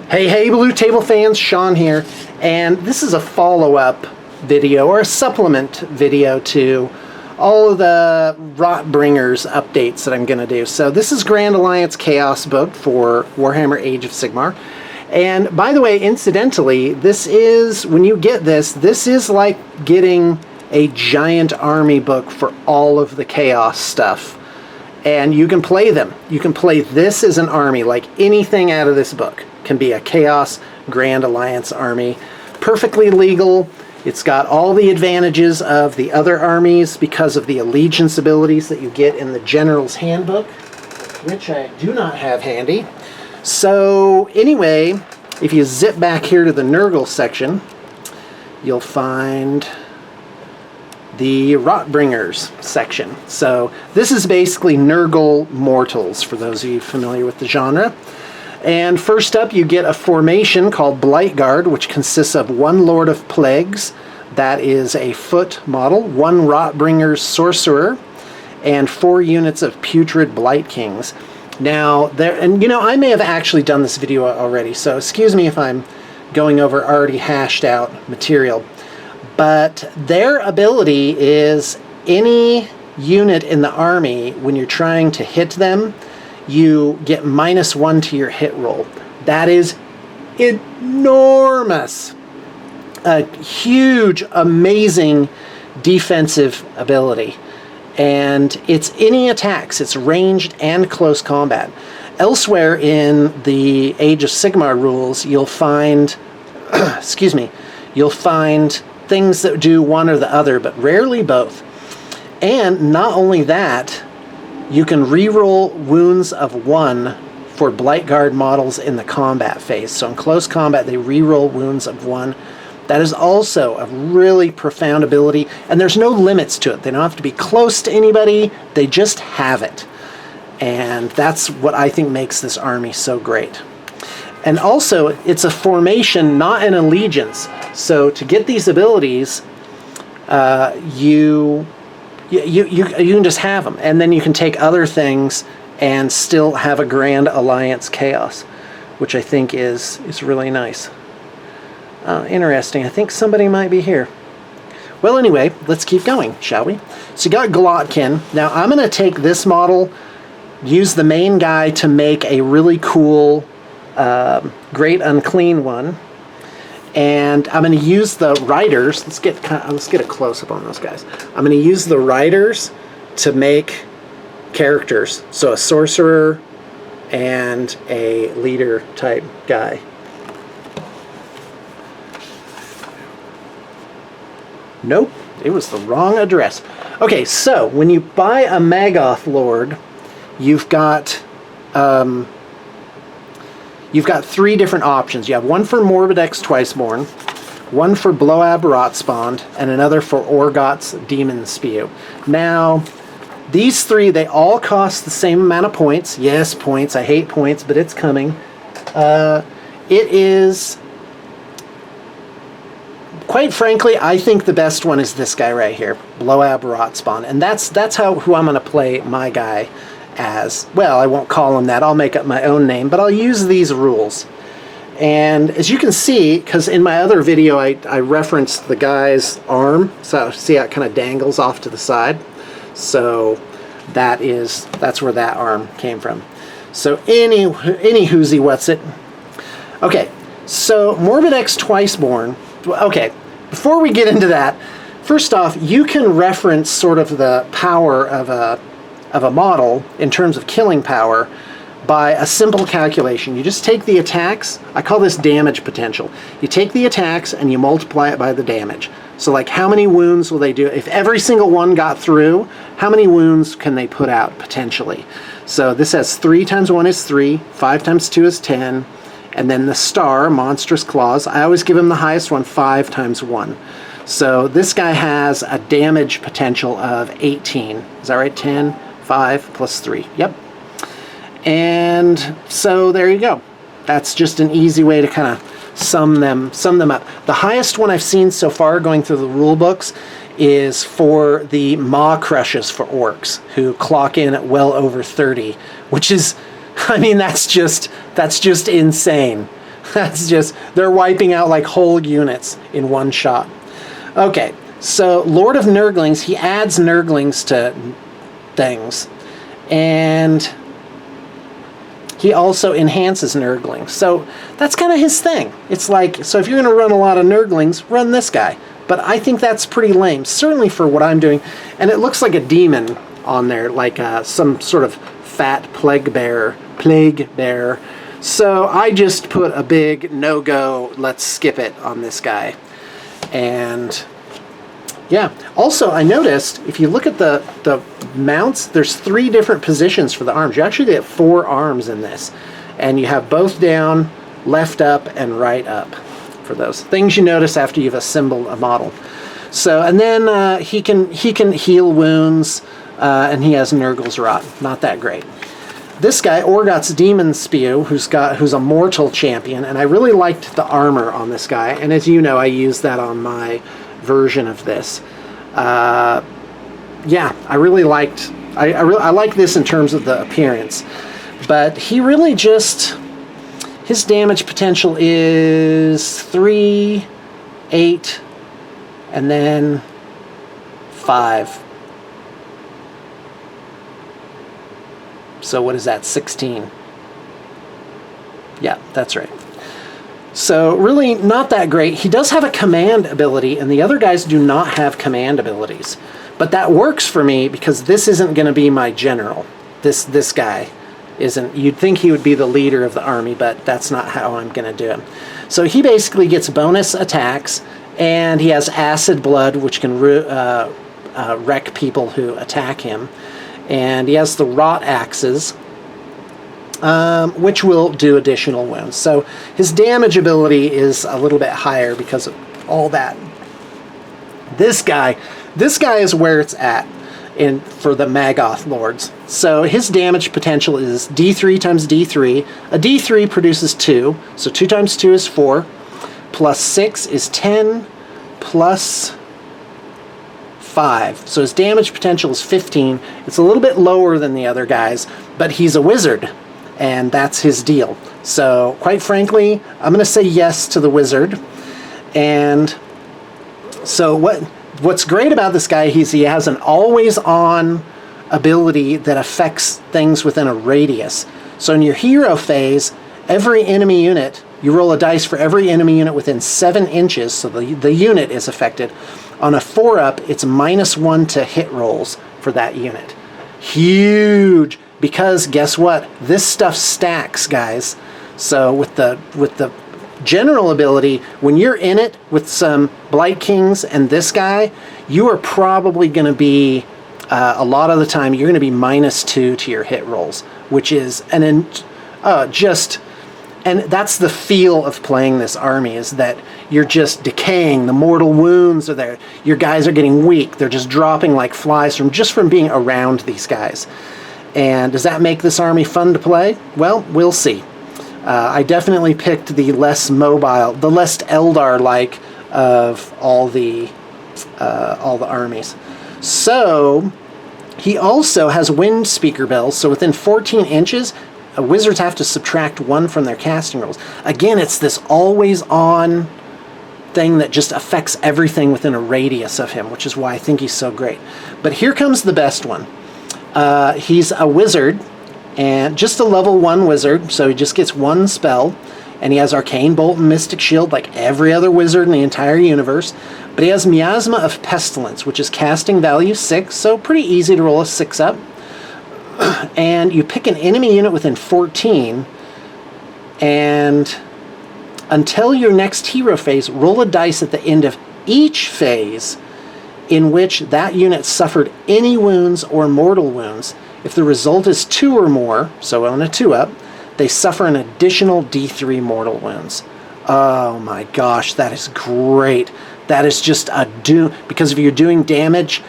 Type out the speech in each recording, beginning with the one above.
Hey, Blue Table fans, Sean here, and this is a follow-up video, or a supplement video to all of the Rotbringers updates that I'm going to do. So this is Grand Alliance Chaos book for Warhammer Age of Sigmar. And by the way, incidentally, this is, when you get this, this is like getting a giant army book for all of the Chaos stuff. And you can play them. You can play this as an army, like anything out of this book can be a Chaos Grand Alliance army. Perfectly legal. It's got all the advantages of the other armies because of the allegiance abilities that you get in the General's Handbook, which I do not have handy. So anyway, if you zip back here to the Nurgle section, you'll find the Rotbringers section. So this is basically Nurgle mortals, for those of you familiar with the genre. And first up, you get a formation called Blight Guard, which consists of one Lord of Plagues, that is a foot model, one Rotbringers sorcerer, and 4 units of Putrid Blight Kings. Now, and you know, I may have actually done this video already, so excuse me if I'm going over already hashed out material. But their ability is any unit in the army, when you're trying to hit them, you get -1 to your hit roll. That is enormous. A huge, amazing defensive ability. And it's any attacks. It's ranged and close combat. Elsewhere in the Age of Sigmar rules, you'll find, excuse me, you'll find things that do one or the other, but rarely both. And not only that, you can reroll wounds of 1 for Blight Guard models in the combat phase. So in close combat, they reroll wounds of 1. That is also a really profound ability, and there's no limits to it. They don't have to be close to anybody, they just have it. And that's what I think makes this army so great. And also, it's a formation, not an allegiance. So to get these abilities, you can just have them, and then you can take other things and still have a Grand Alliance Chaos, which I think is really nice. Interesting. I think somebody might be here. Well, anyway, let's keep going, shall we? So you got Glotkin. Now I'm going to take this model, use the main guy to make a really cool Great Unclean one. And I'm going to use the riders. Let's get a close-up on those guys. I'm going to use the riders to make characters. So a sorcerer and a leader type guy. Nope, it was the wrong address. Okay, so when you buy a Maggoth Lord, you've got 3 different options. You have one for Morbidex Twiceborn, one for Bloab Rotspawn, and another for Orgot's Demon Spew. Now, these 3, they all cost the same amount of points. Yes, points. I hate points, but it's coming. It is, quite frankly, I think the best one is this guy right here, Bloab Rotspawn, and that's who I'm going to play my guy as. Well, I won't call him that. I'll make up my own name, but I'll use these rules. And as you can see, because in my other video I referenced the guy's arm, so see how it kind of dangles off to the side. So that's where that arm came from. So any whoozy what's it. Okay, so Morbidex Twiceborn. Okay, before we get into that, first off, you can reference sort of the power of a model in terms of killing power by a simple calculation. You just take the attacks. I call this damage potential. You take the attacks and you multiply it by the damage. So like, how many wounds will they do? If every single one got through, how many wounds can they put out potentially? So this has 3 times 1 is 3, 5 times 2 is 10, and then the star, Monstrous Claws, I always give him the highest one, 5 times 1. So this guy has a damage potential of 18. Is that right? 10, 5 plus 3. Yep. And so there you go. That's just an easy way to kind of sum them up. The highest one I've seen so far going through the rule books is for the Maw Crushes for orcs, who clock in at well over 30, which is, I mean, that's just insane. That's just, they're wiping out like whole units in one shot. Okay, so Lord of Nurglings, he adds Nurglings to things. And he also enhances Nurglings. So that's kind of his thing. It's like, so if you're going to run a lot of Nurglings, run this guy. But I think that's pretty lame, certainly for what I'm doing. And it looks like a demon on there, like some sort of fat plague bearer. So I just put a big no-go, let's skip it on this guy. And yeah, also I noticed if you look at the mounts, there's 3 different positions for the arms. You actually get 4 arms in this. And you have both down, left up, and right up for those things you notice after you've assembled a model. So, and then he can heal wounds, and he has Nurgle's Rot. Not that great. This guy, Orgoth's Demon Spew, who's a mortal champion, and I really liked the armor on this guy. And as you know, I used that on my version of this. Yeah, I really liked. I like this in terms of the appearance, but he really just. His damage potential is 3, 8, and then 5. So what is that, 16? Yeah, that's right. So really not that great. He does have a command ability, and the other guys do not have command abilities. But that works for me because this isn't going to be my general. This guy isn't. You'd think he would be the leader of the army, but that's not how I'm going to do it. So he basically gets bonus attacks, and he has acid blood, which can wreck people who attack him. And he has the rot axes, which will do additional wounds. So his damage ability is a little bit higher because of all that. This guy is where it's at for the Maggoth Lords. So his damage potential is D3 times D3. A D3 produces 2, so 2 times 2 is 4, plus 6 is 10, plus 5. So his damage potential is 15. It's a little bit lower than the other guys, but he's a wizard, and that's his deal. So quite frankly, I'm going to say yes to the wizard. And so what's great about this guy is he has an always-on ability that affects things within a radius. So in your hero phase, every enemy unit, you roll a dice for every enemy unit within 7 inches, so the unit is affected. On a 4-up, it's -1 to hit rolls for that unit. Huge! Because guess what? This stuff stacks, guys. So with the general ability, when you're in it with some Blight Kings and this guy, you are probably going to be, a lot of the time, you're going to be -2 to your hit rolls, which is and that's the feel of playing this army, is that you're just decaying. The mortal wounds are there. Your guys are getting weak. They're just dropping like flies from being around these guys. And does that make this army fun to play? Well, we'll see. I definitely picked the less mobile, the less Eldar-like of all the armies. So he also has wind speaker bells. So within 14 inches, wizards have to subtract 1 from their casting rolls. Again, it's this always-on thing that just affects everything within a radius of him, which is why I think he's so great. But here comes the best one. He's a wizard, and just a level 1 wizard, so he just gets 1 spell, and he has Arcane Bolt and Mystic Shield like every other wizard in the entire universe. But he has Miasma of Pestilence, which is casting value 6, so pretty easy to roll a 6-up. And you pick an enemy unit within 14, and until your next hero phase, roll a dice at the end of each phase in which that unit suffered any wounds or mortal wounds. If the result is 2 or more, so on a 2-up, they suffer an additional D3 mortal wounds. Oh my gosh, that is great. That is just a doom, because if you're doing damage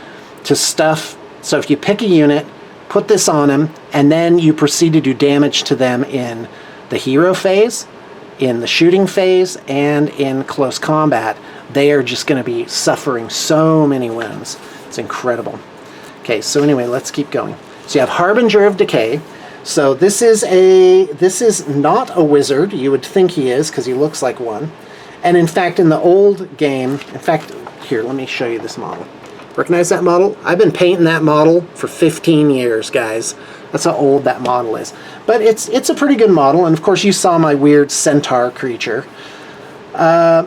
to stuff, so if you pick a unit, put this on him, and then you proceed to do damage to them in the hero phase, in the shooting phase, and in close combat, they are just going to be suffering so many wounds. It's incredible. Okay, so anyway, let's keep going. So you have Harbinger of Decay. So this is not a wizard. You would think he is because he looks like one. And in fact, in the old game, in fact, here, let me show you this model. Recognize that model? I've been painting that model for 15 years, guys. That's how old that model is. But it's a pretty good model, and of course you saw my weird centaur creature.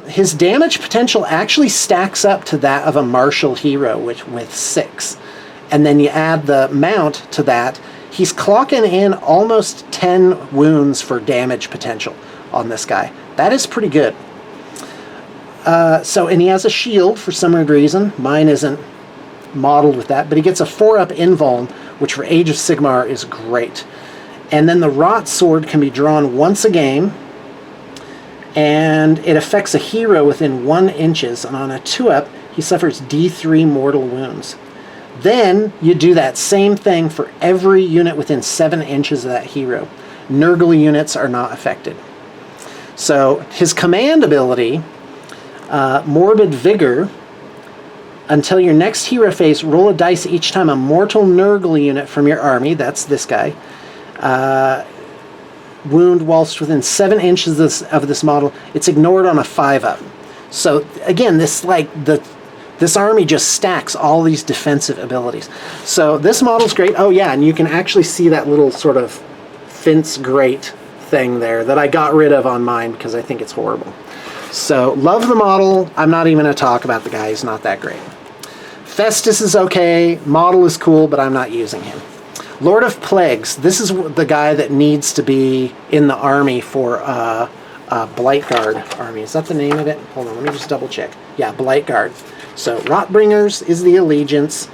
His damage potential actually stacks up to that of a martial hero with 6. And then you add the mount to that, he's clocking in almost 10 wounds for damage potential on this guy. That is pretty good. And he has a shield for some weird reason. Mine isn't modeled with that, but he gets a 4-up invuln, which for Age of Sigmar is great. And then the Rot Sword can be drawn once a game, and it affects a hero within 1 inches, and on a 2-up, he suffers D3 mortal wounds. Then you do that same thing for every unit within 7 inches of that hero. Nurgle units are not affected. So his command ability, Morbid Vigor, until your next hero phase, roll a dice each time a mortal Nurgle unit from your army, that's this guy, wound whilst within 7 inches of this model, it's ignored on a 5-up. So again, this army just stacks all these defensive abilities. So this model's great. Oh yeah, and you can actually see that little sort of fence grate thing there that I got rid of on mine because I think it's horrible. So love the model. I'm not even going to talk about the guy. He's not that great. Festus is okay. Model is cool, but I'm not using him. Lord of Plagues. This is the guy that needs to be in the army for Blight Guard army. Is that the name of it? Hold on, let me just double check. Yeah, Blight Guard. So Rotbringers is the allegiance.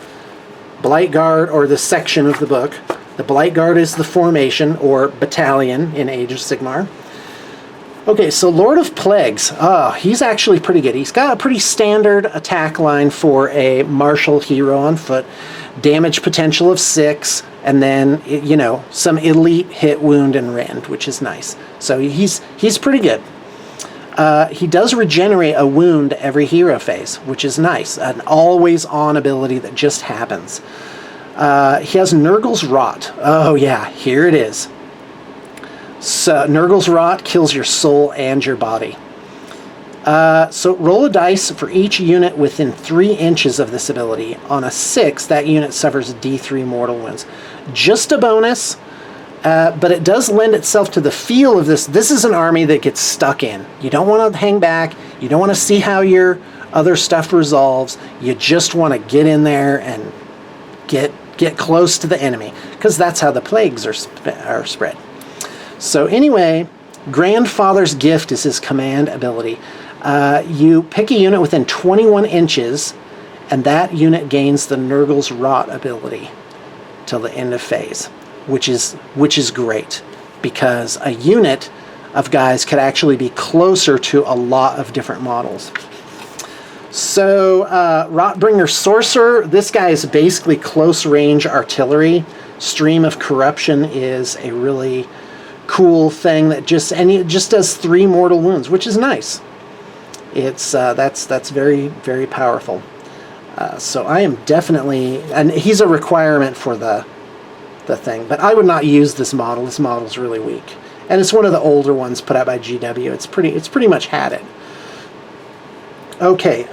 Blight Guard, or the section of the book. The Blight Guard is the formation, or battalion in Age of Sigmar. Okay, so Lord of Plagues. Oh, he's actually pretty good. He's got a pretty standard attack line for a martial hero on foot. Damage potential of 6, and then, you know, some elite hit, wound, and rend, which is nice. So he's pretty good. He does regenerate a wound every hero phase, which is nice. An always-on ability that just happens. He has Nurgle's Rot. Oh yeah, here it is. So Nurgle's Rot kills your soul and your body. So roll a dice for each unit within 3 inches of this ability. On a 6, that unit suffers D3 mortal wounds. Just a bonus, but it does lend itself to the feel of this. This is an army that gets stuck in. You don't want to hang back. You don't want to see how your other stuff resolves. You just want to get in there and get close to the enemy, because that's how the plagues are spread. So anyway, Grandfather's Gift is his command ability. You pick a unit within 21 inches, and that unit gains the Nurgle's Rot ability till the end of phase, which is great, because a unit of guys could actually be closer to a lot of different models. So Rotbringer Sorcerer, this guy is basically close range artillery. Stream of Corruption is a really cool thing that it just does 3 mortal wounds, which is nice. It's that's very, very powerful. So I am definitely, and he's a requirement for the thing, but I would not use this model. This model's really weak, and it's one of the older ones put out by GW. It's pretty much had it. Okay,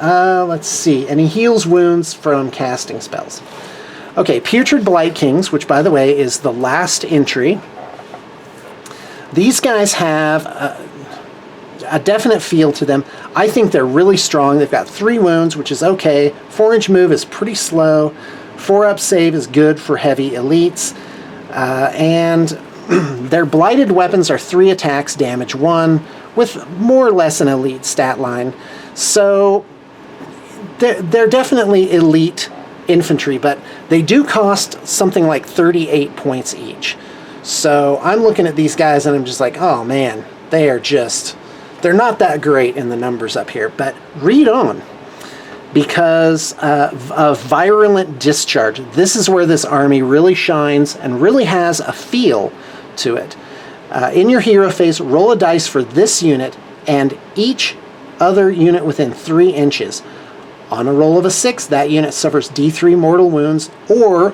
let's see, and he heals wounds from casting spells. Okay, Putrid Blight Kings, which by the way is the last entry. These guys have a definite feel to them. I think they're really strong. They've got 3 wounds, which is okay. 4-inch move is pretty slow. 4-up save is good for heavy elites. And their blighted weapons are 3 attacks, damage 1, with more or less an elite stat line. So they're definitely elite infantry, but they do cost something like 38 points each. So I'm looking at these guys and I'm just like, oh man, they're not that great in the numbers up here. But read on, because of Virulent Discharge, this is where this army really shines and really has a feel to it. In your hero phase, roll a dice for this unit and each other unit within 3 inches. On a roll of a 6, that unit suffers D3 mortal wounds, or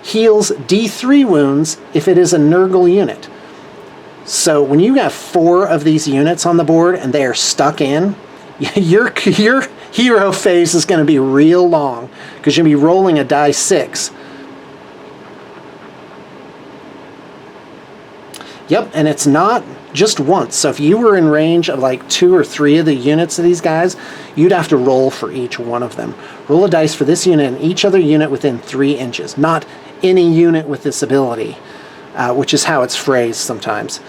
heals D3 wounds if it is a Nurgle unit. So when you have 4 of these units on the board and they are stuck in, your hero phase is going to be real long because you're going to be rolling a die 6. Yep, and it's not just once. So if you were in range of like 2 or 3 of the units of these guys, you'd have to roll for each one of them. Roll a dice for this unit and each other unit within 3 inches, not any unit with this ability, which is how it's phrased sometimes.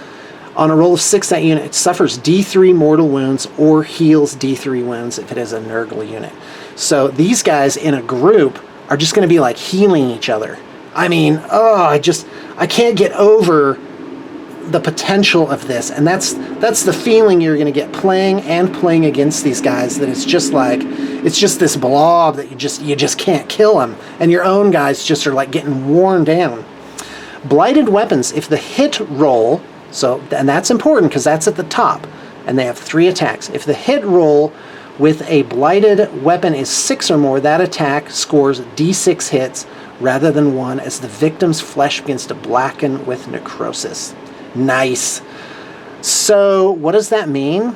On a roll of 6, that unit suffers D3 mortal wounds or heals D3 wounds if it is a Nurgle unit. So these guys in a group are just going to be like healing each other. I mean, I can't get over the potential of this, and that's the feeling you're going to get playing against these guys, that it's just this blob that you just can't kill them, and your own guys just are like getting worn down. Blighted weapons, if the hit roll, and that's important because that's at the top, and they have 3 attacks. If the hit roll with a blighted weapon is 6 or more, that attack scores D6 hits rather than 1 as the victim's flesh begins to blacken with necrosis. Nice. So what does that mean?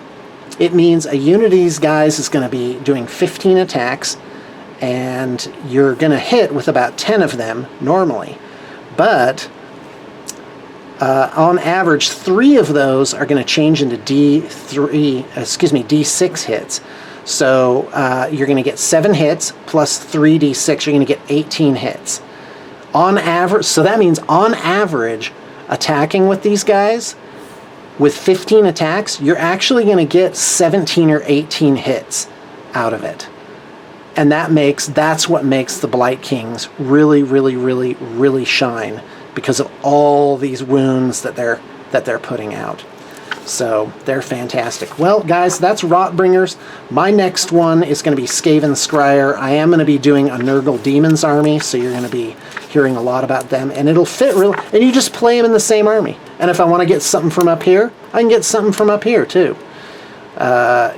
It means a unit of these guys is going to be doing 15 attacks, and you're going to hit with about 10 of them normally. But on average, 3 of those are going to change into D6 hits. So you're going to get 7 hits plus 3d6. You're going to get 18 hits. On average, so that means on average, attacking with these guys, with 15 attacks, you're actually going to get 17 or 18 hits out of it. And that's what makes the Blight Kings really, really, really, really shine, because of all these wounds that they're putting out. So they're fantastic. Well, guys, that's Rotbringers. My next one is going to be Skaven Scryer. I am going to be doing a Nurgle Demons army, so you're going to be hearing a lot about them, and it'll fit really, and you just play them in the same army. And if I want to get something from up here, I can get something from up here too.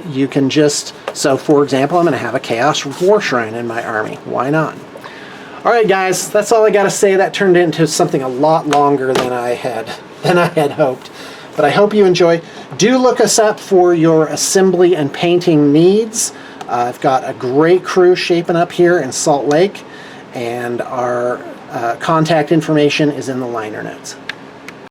You can just, so for example, I'm going to have a Chaos War Shrine in my army. Why not? All right, guys, that's all I got to say. That turned into something a lot longer than I had hoped. But I hope you enjoy. Do look us up for your assembly and painting needs. I've got a great crew shaping up here in Salt Lake, and our contact information is in the liner notes.